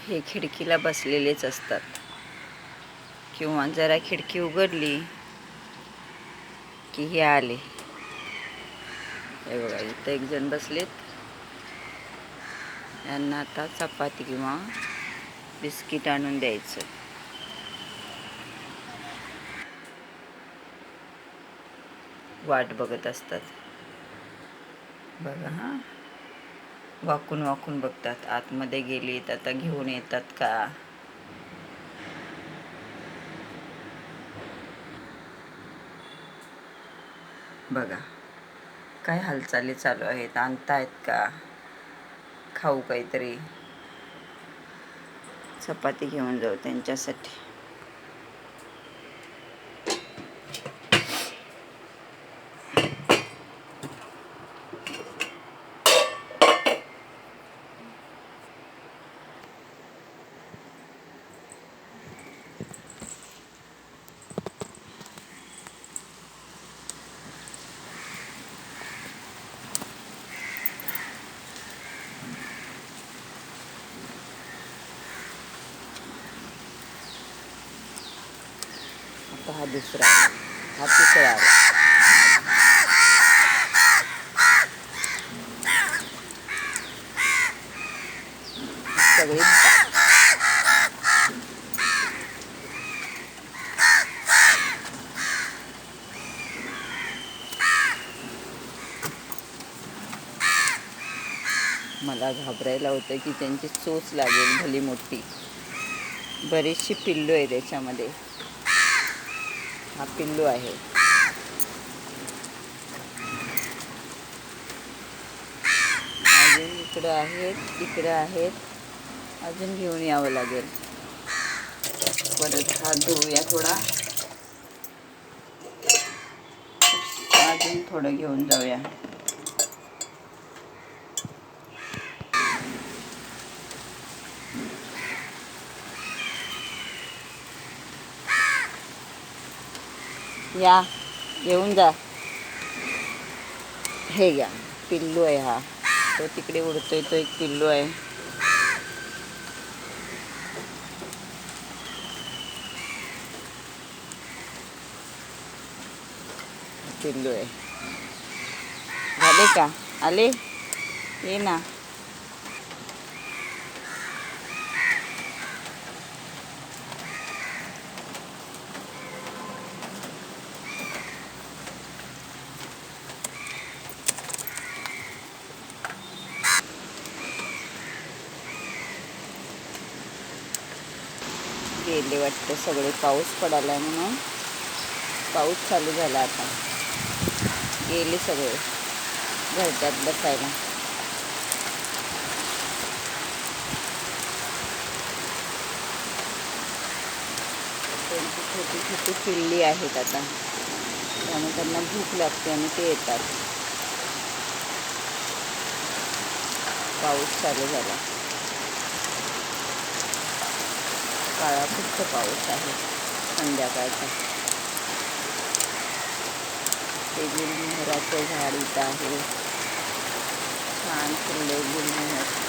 हे खिडकीला बसलेलेच असतात किंवा जरा खिडकी उघडली की हे आले. हे बघा, इथं एक जण बसलेत. यांना आता चपाती किंवा बिस्किट आणून द्यायचं. वाट बघत असतात बघा. हां, वाकून वाकून बघतात. आतमध्ये गेलीत, आता घेऊन येतात का. बघा काय हालचाली चालू आहेत. आणतायत का खाऊ काहीतरी. चपाती घेऊन जाऊ त्यांच्यासाठी. आता हा दुसरा, हा तिसरा. सगळी मला घाबरायला होतं की त्यांची चोच लागेल भली मोठी. बरीचशी पिल्लू आहे त्याच्यामध्ये. हा पिल्लू आहे. अजून इकडं आहेत, इकडं आहेत. अजून घेऊन यावं लागेल. परत हात धुवूया थोडा. अजून थोडं घेऊन जाऊया. या, घेऊन जा. हे घ्या, पिल्लू आहे हा. तो तिकडे उडतोय, तो एक पिल्लू आहे. पिल्लू आहे. झाले का? आले? ये ना. गेले वाटतं सगळे. पाऊस पडाला म्हणून पाऊस चालू झाला. आता गेले सगळे घरट्यात बसायला. त्यांची छोटी छोटी पिल्ली आहेत आता, त्यामुळे त्यांना भूक लागते आणि ते येतात. पाऊस चालू झाला. काळाकुट्ट पाऊस आहे संध्याकाळचा. ते गुलमोहराचं झाड इथं आहे. छान फुलले गुलमोहर.